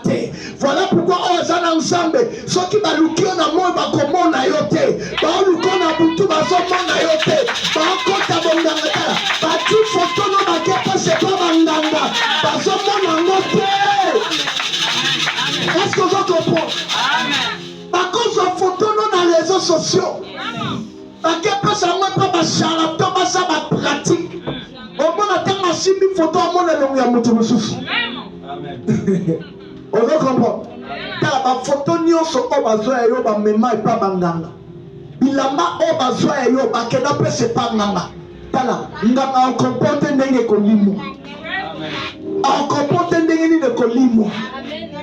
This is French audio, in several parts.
te. Voilà pourquoi Ozana ensemble, ceux qui baluki on a moins bakomona yote, baluki on a butu bazomona yote, bakota bonganga, bati photo no bakepa c'est pas banganga, bazomona yote. Est-ce que vous comprenez? Par cause de photo non dans les réseaux sociaux, bakepa ça moi pas bacharlatan, ba ça ba pratique. Au moins attend ma simbi photo au moins le ya mutu mususu. Amen. On veut comprendre. Car la photo nyonso o bazoya yo ba mema et pas banganga. Bilamba o bazoya yo ba kena pe c'est pas nganga. Tala nganga on comporte ndenge ko limo. On comporte ndenge ni de ko limo.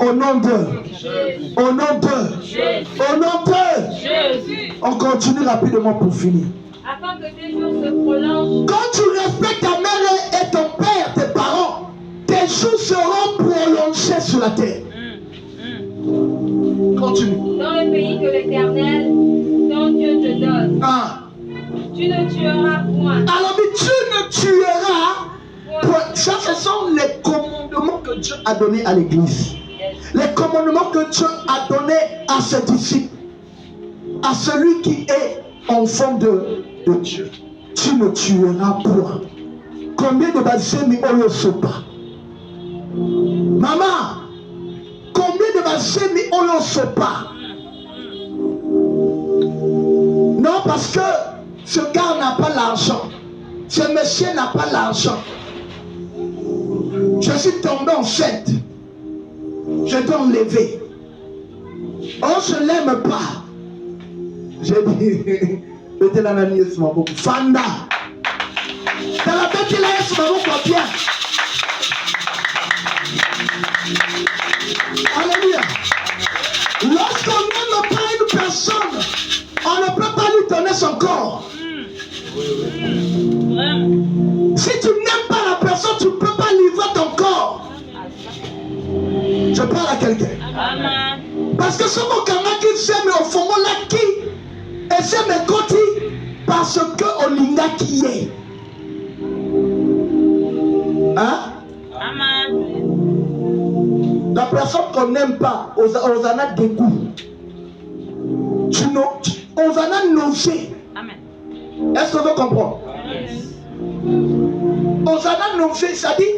Au nom de Jésus. Au nom de Jésus. Au nom de Jésus. On continue rapidement pour finir. Afin que tes jours se prolongent. Quand tu respectes ta mère et ton père, tes parents, tes jours seront prolongés sur la terre. Continue. Dans le pays que l'Éternel, ton Dieu te donne. Tu ne tueras point. Alors, mais tu ne tueras point. Ça, ce sont les commandements que Dieu a donnés à l'Église. Les commandements que Dieu a donnés à ses disciples. À celui qui est enfant de Dieu. Tu ne tueras point. Combien de basemi oyo sopa? Maman, combien de basemi oyo sopa? Non, parce que ce gars n'a pas l'argent. Ce monsieur n'a pas l'argent. Je suis tombé enceinte. Je dois enlever. Oh, je ne l'aime pas. J'ai dit, mettez la nani sur ma bouche. Fanda. Dans la bête, là, sur ma bouche, bien. Alléluia. Lorsqu'on n'aime pas une personne, on ne peut pas lui donner son corps. Si tu n'aimes pas la personne, tu ne peux pas livrer ton corps. Je parle à quelqu'un. Parce que ce mot qui s'aime au fond, là qui et c'est mes côtés parce que Olinga qui est. Hein? La personne qu'on n'aime pas, on en a des goûts. On en a nausé. Est-ce que vous comprenez? On en a nausé, ça dit.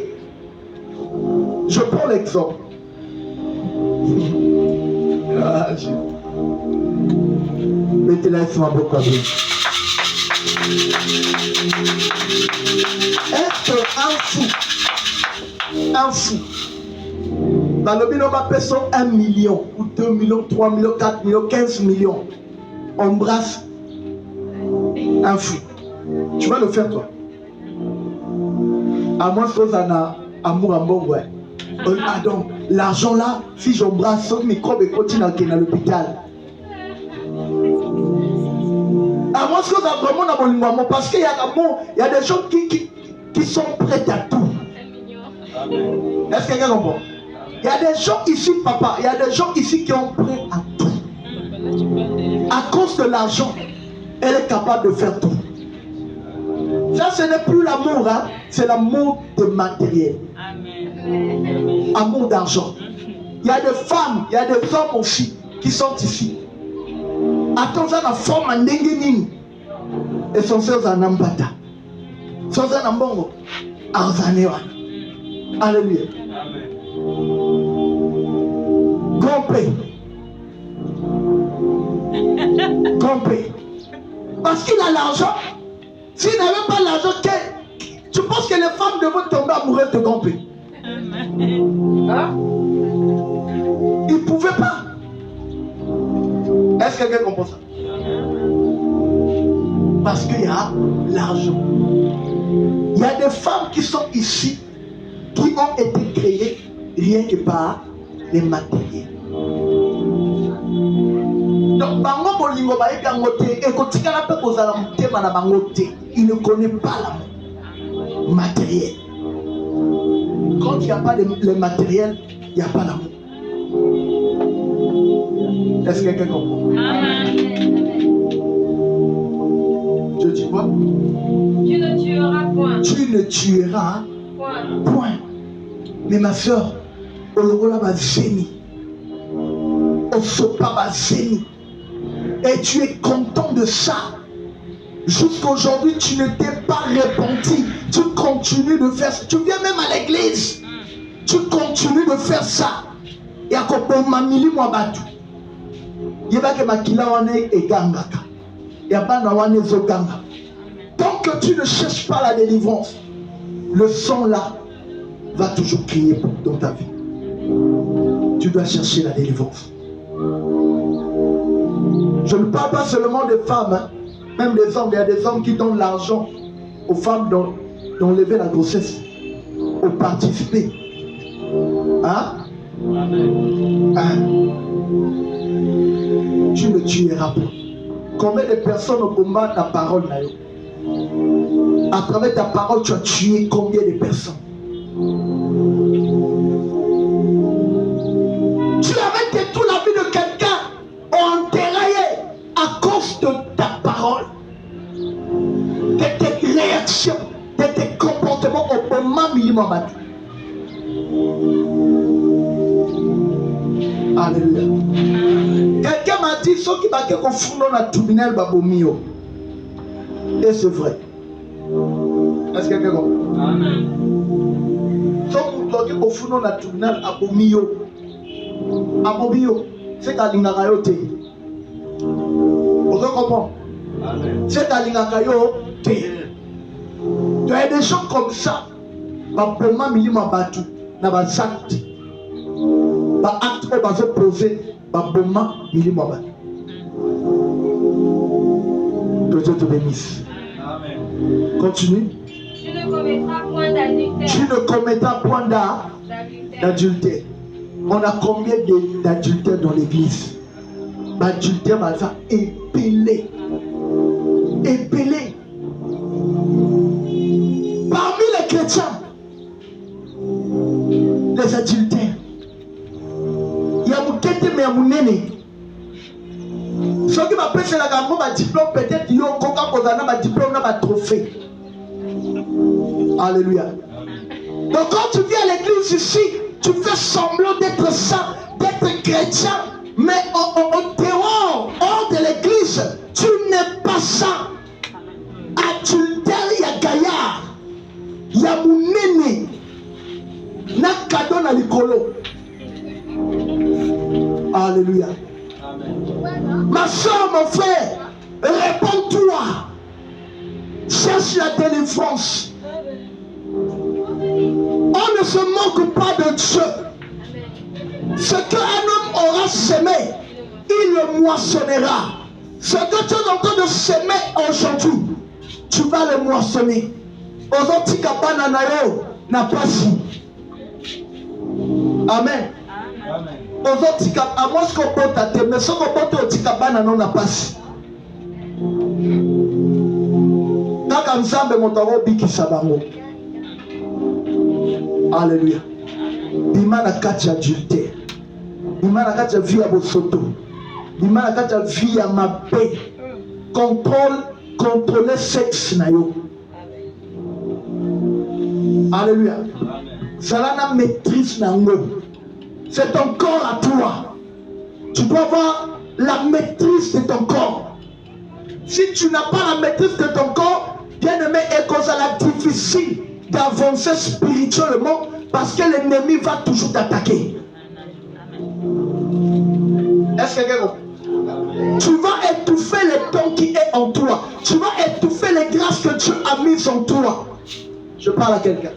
Je prends l'exemple. Mettez-la sur ma boca. Être un fou. Dans le bilan, on va payer 1 million, ou 2 millions, 3 millions, 4 millions, 15 millions. On embrasse un fou. Tu vas le faire toi. À moins que ça n'a amour en bon ouais. Ah donc, l'argent là, si j'embrasse ce microbe et continue à l'hôpital. À moins que ça vraiment n'a pas l'amour, parce qu'il y a des gens qui sont prêts à tout. Est-ce que quelqu'un comprend? Il y a des gens ici, papa, il y a des gens ici qui sont prêts à tout. À cause de l'argent, elle est capable de faire tout. Ça, ce n'est plus l'amour, hein? C'est l'amour de matériel. Amour d'argent. Il y a des femmes, il y a des hommes aussi qui sont ici. Attends, ça la forme en dengue et son sœur en ambata. Son sœur en bongo. Arzanewa. Alléluia. Compris. Compris. Parce qu'il a l'argent. S'il n'avait pas l'argent, tu penses que les femmes devaient tomber amoureuses de Gompé? Hein? Ils ne pouvaient pas. Est-ce que quelqu'un comprend ça? Parce qu'il y a l'argent. Il y a des femmes qui sont ici, qui ont été créées rien que par les matériels. Donc, bango bolingo ba ekangote ekotika na pe kozala mutema na bangote. Il ne connaît pas l'amour matériel. Quand il n'y a pas le matériel, il n'y a pas l'amour. Est-ce que quelqu'un comprend? Je dis quoi? Tu ne tueras point. Tu ne tueras point. Mais ma soeur, olokola bazeni, osopa bazeni, et tu es content de ça. Jusqu'aujourd'hui, tu ne t'es pas repenti. Tu continues de faire ça. Tu viens même à l'église. Tu continues de faire ça. Et à côté mamili moi batu. Yeba ke makila wane e gangaka. Ya bana wane zo ganga. Tant que tu ne cherches pas la délivrance, le sang là va toujours crier dans ta vie. Tu dois chercher la délivrance. Je ne parle pas seulement des femmes, hein. Même des hommes. Il y a des hommes qui donnent l'argent aux femmes d'enlever la grossesse, au participer. Hein? Hein? Tu ne tueras pas. Combien de personnes au combat ta parole, Nayo? À travers ta parole, tu as tué combien de personnes? Tu avais détruit la vie de quelqu'un enterré à cause de ta parole, de tes réactions, de tes comportements au moment minimum. Alléluia. Quelqu'un m'a dit ce qui m'a dit qu'on fout dans la tribunal babomio. Et c'est vrai. Est-ce que quelqu'un comprend? Amen. Ce qui m'a fout dans la tribunal babomio. Abomio, c'est qu'à l'ingarayote. Vous comprenez? C'est qu'à l'ingarayote. Tu as des gens comme ça. Baboma milima batu. Na bazakti. Ba acte où va se poser, ba bomba milima batu. Que Dieu te bénisse. Amen. Continue. Tu ne commettras point d'adultère. Tu ne commettras point d'adultère. On a combien d'adultères dans l'église? L'adultère va faire épeler. Épeler. Parmi les chrétiens, les adultères. Il y a Moukete mais Mounene. Ceux qui m'appellent c'est la gamme, ma diplôme, peut-être ils ont encore ma diplôme, ma trophée. Alléluia. Donc quand tu viens à l'église ici, tu fais semblant d'être saint, d'être chrétien, mais au dehors, hors de l'église, tu n'es pas saint. Adultère, il y a gaillard, il y a Mounene, na cadeau na likolo. Alléluia. Amen. Ma soeur, mon frère, réponds-toi. Cherche la délivrance. On ne se moque pas de Dieu. Ce qu'un homme aura semé, il le moissonnera. Ce que tu es en train de semer aujourd'hui, tu vas le moissonner. Ozotika banana yo na pasi. Amen. Ozotika amosko bota te mais soko bota otika banana na pasi. Kaka nzambe moto bikisa bango. Alléluia. Bima na kati ya adultère. Bima na kati ya vie ya bosoto. Bima na kati ya vie ya mabe. Contrôler sexe na yo. Alléluia. Zalana maîtrise na ngo. C'est ton corps à toi. Tu dois avoir la maîtrise de ton corps. Si tu n'as pas la maîtrise de ton corps, bien aimé, et cause à la difficile d'avancer spirituellement parce que l'ennemi va toujours t'attaquer. Est-ce que quelqu'un comprend? Tu vas étouffer le don qui est en toi. Tu vas étouffer les grâces que Dieu a mises en toi. Je parle à quelqu'un.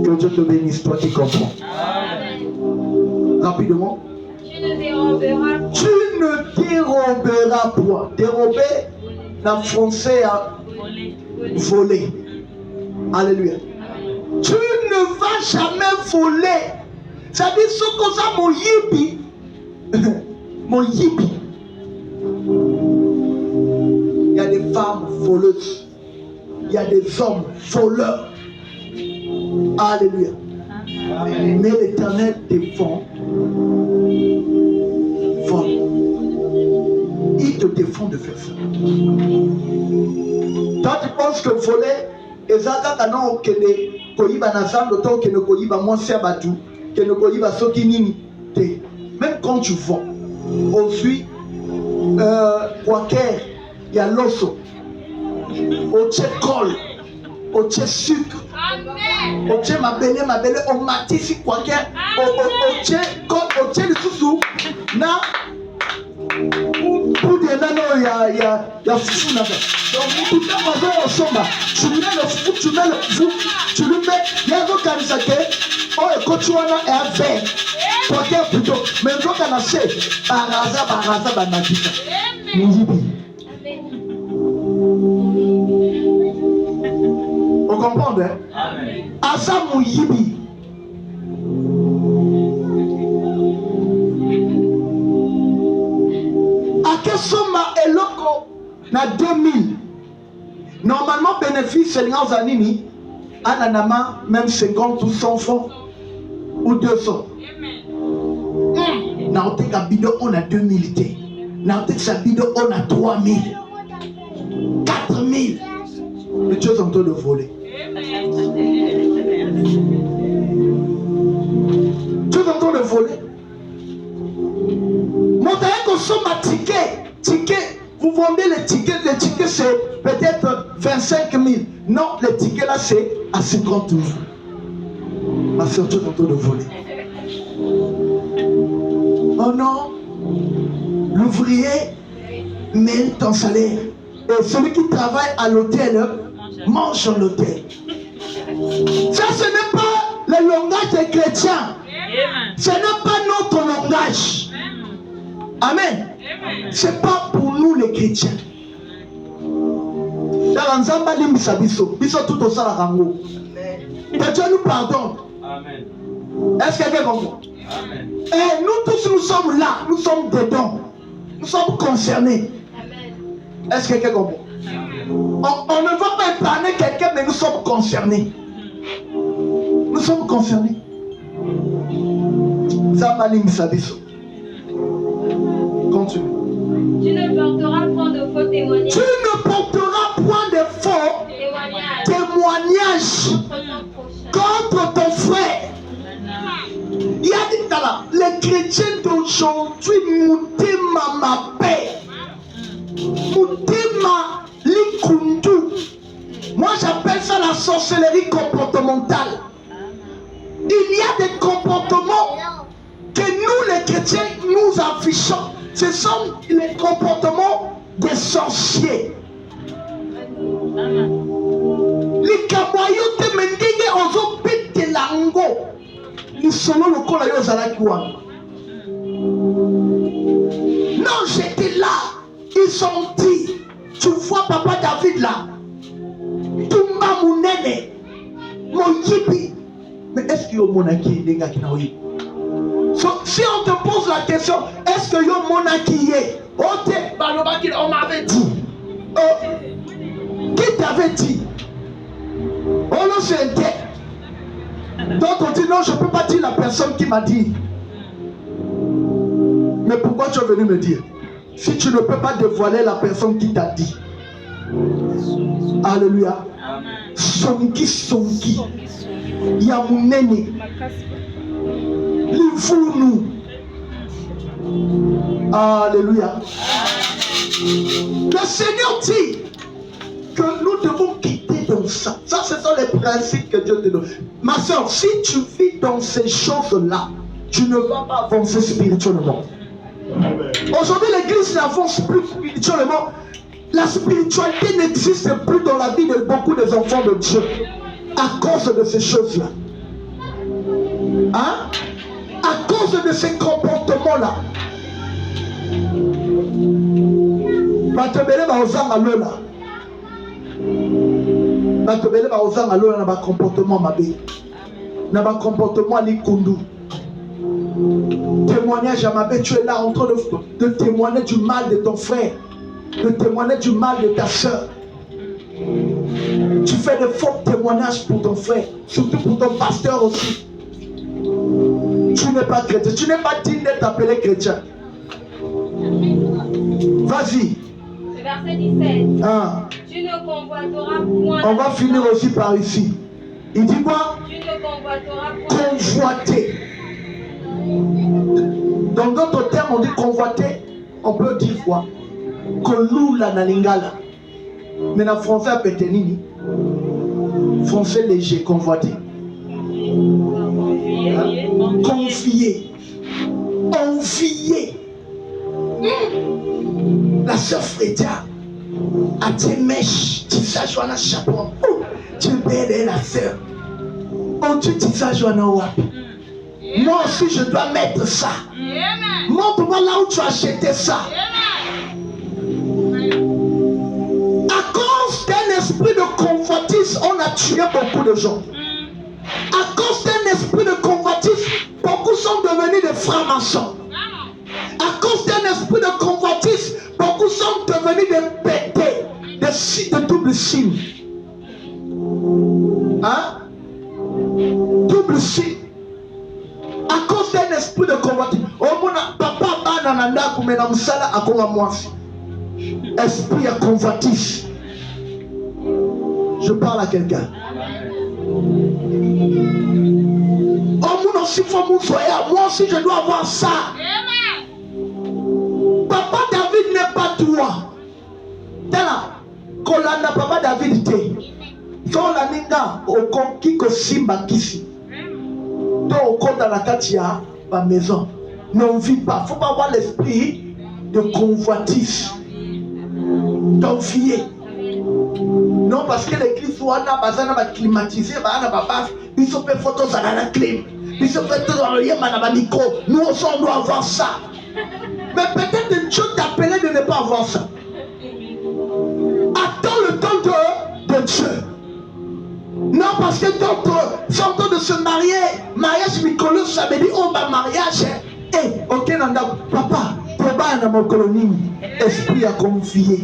Que Dieu te bénisse, toi qui comprends. Amen. Rapidement. Tu ne déroberas point. Tu ne déroberas point. Dérober, dans le français, voler. Alléluia. Amen. Tu ne vas jamais voler. Ça dit ce que ça, mon yibi. Mon yibi. Il y a des femmes voleuses. Il y a des hommes voleurs. Alléluia. Amen. Mais l'Éternel défend. Vole. Il te défend de faire ça. Toi tu penses que voler, et ça quand on koyiba na zando to ke ne koyiba mwasi ya batu ke ne koyiba soki nini te. Même quand tu vends, on suit quaker, il y a l'osso, au tché col, au tché sucre, au tché ma belle, on matisse quaker, au tché col, au tché le sous na pour des nanos, il y a fou là. Donc tout le monde au somba, tu mets le fou, tu mets le fou, tu le mets, il y a d'autres qui disent oh, quand tu en as un verre. Quaker plutôt, mais quand on a fait, baraza, banakita. On comprend, hein? Asa Mouyibi. Akesoma eloko na 2000. Normalement, bénéfice, c'est l'anzanini. Ananama, même 50 ou 100 francs ou 200. Naoteka bidon on a 2000 té. Naoteka sa bidon on a 3000. 4000. Mais tu es en train de voler. Tu es en train de voler. Mon taille consomme un ticket. Vous vendez les tickets c'est peut-être 25 000. Non, les tickets là c'est à 50 000. Ma soeur, tu es en train de voler. Oh non, l'ouvrier met ton salaire. Et celui qui travaille à l'hôtel mange à l'hôtel. Ça, ce n'est pas le langage des chrétiens. Ce n'est pas notre langage. Amen. Ce n'est pas pour nous les chrétiens. Dans l'ensemble, que Dieu nous pardonne. Est-ce que quelqu'un comprend? Et nous tous, nous sommes là, nous sommes dedans, nous sommes concernés. Est-ce que quelqu'un comprend? On ne va pas épargner quelqu'un, mais nous sommes concernés. Nous sommes concernés. Continue. Tu ne porteras point de faux témoignages. Tu ne porteras point de faux témoignages contre ton frère. Il y a dit là, les chrétiens d'aujourd'hui, Moutema ma paix, Moutema likundu. Moi j'appelle ça la sorcellerie comportementale. Il y a des comportements que nous les chrétiens nous affichons. Ce sont les comportements des sorciers. Les kawayote mendige ozo pete lango. Ils sont là le kola yo zalaki wa. Non, j'étais là. Ils ont dit, tu vois papa David là. Tumba munene. Mon yibi. Mais est-ce que yo monaki denga kinaoyi? So, si on te pose la question, est-ce que yo monaki ye? On m'avait dit. Qui t'avait dit? Oh non, c'est un tel. Donc on dit non, je ne peux pas dire la personne qui m'a dit. Mais pourquoi tu es venu me dire? Si tu ne peux pas dévoiler la personne qui t'a dit. Alléluia. Sonki. Yamunene. Livou-nous. Alléluia. Le Seigneur dit que nous devons quitter dans ça. Ça, ce sont les principes que Dieu te donne. Ma soeur, si tu vis dans ces choses-là, tu ne vas pas avancer spirituellement. Aujourd'hui, l'église n'avance plus spirituellement. La spiritualité n'existe plus dans la vie de beaucoup des enfants de Dieu à cause de ces choses-là. Hein? À cause de ces comportements-là. Batebele ba ozanga lola. Batebele ba ozanga lola na ba comportement mabe. Na ba comportement likundu. Témoignage à mabe, tu es là en train de témoigner du mal de ton frère, de témoigner du mal de ta soeur. Tu fais de faux témoignages pour ton frère, surtout pour ton pasteur aussi. Tu n'es pas chrétien, tu n'es pas digne d'être appelé chrétien. Vas-y. Verset 17. Ah. Tu ne convoiteras point. On va finir aussi par ici. Il dit quoi? Tu ne convoiteras point. Convoiter. Dans d'autres termes, on dit convoiter. On peut dire quoi? Kolula na lingala. Mais en français, à Péténini, français léger, convoiter. Confier. Envier. La sœur Frédia a tes mèches, tu sais, Joanna chapeau. Tu belle la sœur. Oh, tu dis ça, Joanna Wap. Moi aussi, je dois mettre ça. Montre-moi là où tu as acheté ça. À cause d'un esprit de convoitise, on a tué beaucoup de gens. À cause d'un esprit de convoitise, beaucoup sont devenus des francs-maçons. À cause d'un esprit de convoitise, beaucoup sont devenus des pétés, de double signe. Hein? Double signe. À cause d'un esprit de convoitise. Oh mon papa, banananda, kumena musala, akonga mwasi. Esprit à convoitise. Je parle à quelqu'un. Oh mon aussi, faut m'ouvrir. Moi aussi, je dois avoir ça. Papa David n'est pas toi. Tala, kolanda papa David te. Son la ninga au conquis que simba kisi. Donc au compte dans la katia, ma maison. Non vit pas. Faut pas avoir l'esprit de convoitise, d'envier. Non parce que l'église ouana bazana va climatiser, bazana va baf. Ils sont fait photos à la clim. Ils sont fait tout dans le yéman à micro. Nous aussi on doit avoir ça. Mais peut-être que Dieu t'appelait de ne pas avoir ça. Attends le temps de Dieu. Non, parce que d'autres sont en train de se marier. Mariage Mikolus, ça veut dire on va mariage. Eh, ok, Nanda, papa, papa, dans mon colonie, esprit à confier.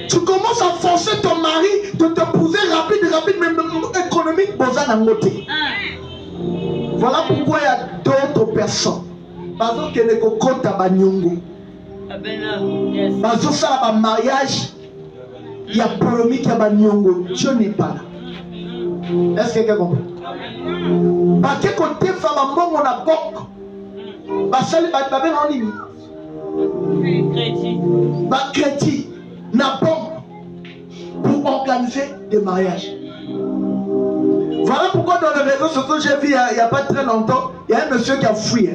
Tu commences à forcer ton mari de t'épouser rapide, mais économique, dans un côté. Voilà pourquoi il y a d'autres personnes. Parce que les cocos tabanyongo. Parce que ça, le mariage, il y a polémique à banyongo. Dieu n'est pas là. Est-ce que quelqu'un comprend? Parce que côté femme, on a beaucoup. Parce que les babes en ligne. Bah, chrétien, n'a pas pour organiser des mariages. Voilà pourquoi dans les réseaux sociaux, j'ai vu il n'y a pas très longtemps, il y a un monsieur qui a fui.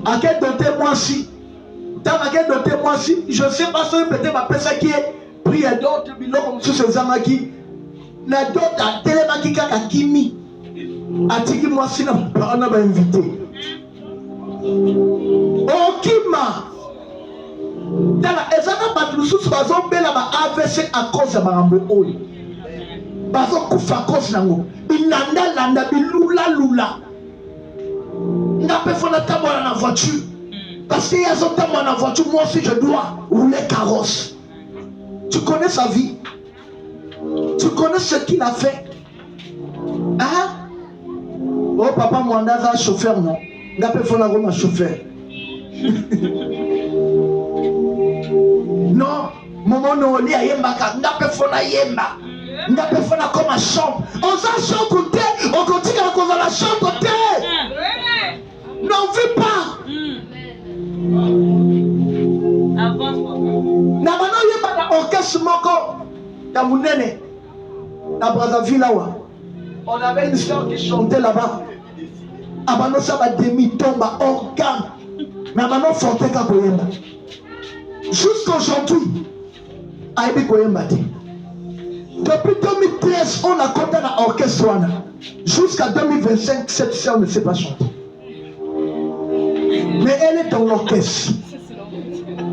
À quel doté moi si? Dans quel doté moi si? Je ne sais pas si peut-être ma personne qui est pris à d'autres bilans comme ce Zamaki. Na d'autres à Télémaki Kaka Kimi. A Tiki moi si on a invité. Oh Kima. Dans la Ezana Batlusus Bazon Bela ma AVC à cause de Marambo Oli. Bazon Koufa cause nango. Binanda landa bilula lula. N'a pas fait dans la voiture. Parce qu'il y a un temps dans la voiture, moi aussi je dois rouler carrosse. Tu connais sa vie. Tu connais ce qu'il a fait. Hein? Oh papa, moi on a un chauffeur, non? N'a pas fait un chauffeur. Non, maman non, il y a yemba, n'a pas fait un yemba. N'a pas fait comme un chambre. On s'en chante côté, on continue à cause de la chambre côté. N'en veux pas. Na mano yeba na orchestre moko ya munene na Brazzaville là. On avait une sœur qui chantait là-bas. Abano ça va demi-tombe organe. Na mano forte ka koyemba. Jusqu'aujourd'hui, aibi koyemba te. Depuis 2013, on a compté dans l'orchestre. Jusqu'à 2025, cette sœur ne sait pas chanter. Mais elle est dans l'orchestre.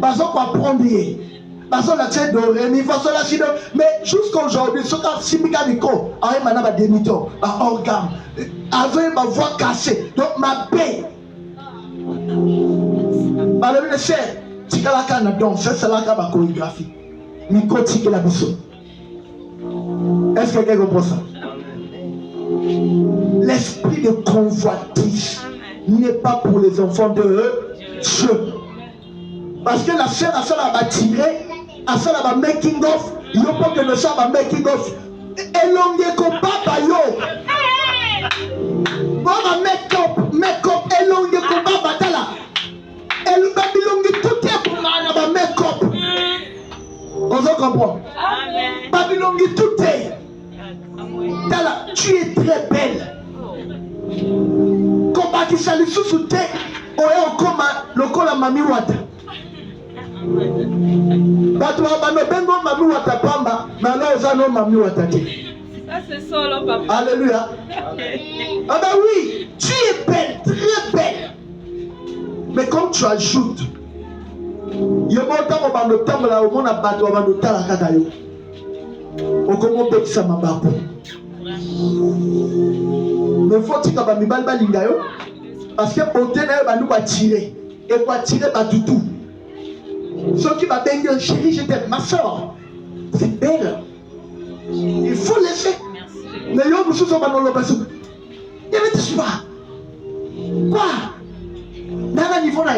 Parce qu'on va prendre. Parce qu'on a fait de rémi, mais jusqu'à aujourd'hui, ce qu'on a simika micro, on a un demi-ton, un organe, avec ma voix cassée, donc ma paix. Malgré le fait, tu as la canne donc, c'est la chorégraphie. Micro, tu as la mission. Est-ce que quelqu'un comprend ça? L'esprit de convoitise n'est pas pour les enfants de Dieu. Parce que la sœur a tiré, a fait la making of, il n'y a pas que le sœur va making of. elonge ko baba yo. Baba make-up elonge ko baba tala. Babilonge tout est pour ma make-up. On se comprend. Babilonge tout est. Tala, tu es très belle. Combat qui s'allie sous te. Oye okoma lokola mami wata. Bato bano bengo mami wata pamba, mais là ozano mami wata te. Ça c'est solo papa. Alléluia. Ah ben oui, tu es belle, très belle. Mais comme tu ajoutes, il y a mon temps là, au monde a battu avant de tala kakayo. Au comment peut ça m'a battu. Mais faut que tu aies mis balba lingayo. Parce que beauté n'a pas tirer et pas tirer pas du tout. Ceux qui m'a bien chérie, j'étais ma soeur. C'est belle. Il faut laisser. Mais il y a beaucoup de choses dans le passé. Il y avait des soirs. Quoi? Dans le niveau là.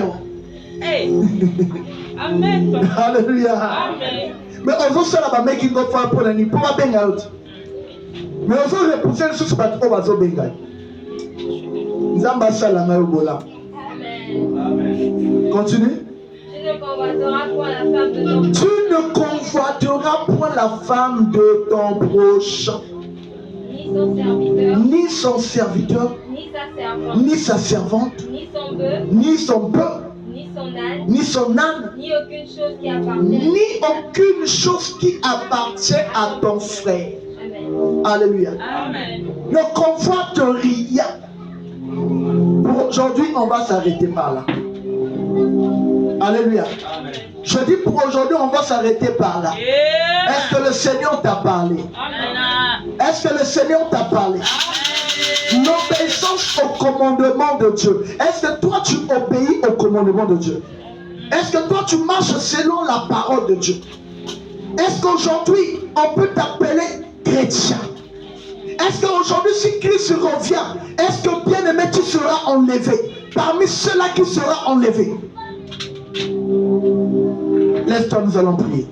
Amen. Alléluia. Amen. Mais on veut ça là-bas, making of for la nuit. Pour ma benga out. Mais on veut repousser les choses par le bateau benga. Zamba salama bola. Amen. Continue. Tu ne convoiteras point la femme de ton Tu ne convoiteras point la femme de ton prochain, ni son serviteur, ni sa servante, ni sa servante, ni son bœuf, ni son âne, ni son âne, ni aucune chose qui appartient à ton frère. Amen. Alléluia. Amen. Ne convoite rien. Pour aujourd'hui, on va s'arrêter par là. Alléluia. Amen. Je dis pour aujourd'hui, on va s'arrêter par là. Yeah. Est-ce que le Seigneur t'a parlé? Amen. Est-ce que le Seigneur t'a parlé? L'obéissance au commandement de Dieu. Est-ce que toi tu obéis au commandement de Dieu? Est-ce que toi tu marches selon la parole de Dieu? Est-ce qu'aujourd'hui on peut t'appeler chrétien? Est-ce qu'aujourd'hui si Christ revient, est-ce que bien-aimé tu seras enlevé parmi ceux-là qui seront enlevés? Laisse-toi, nous allons prier.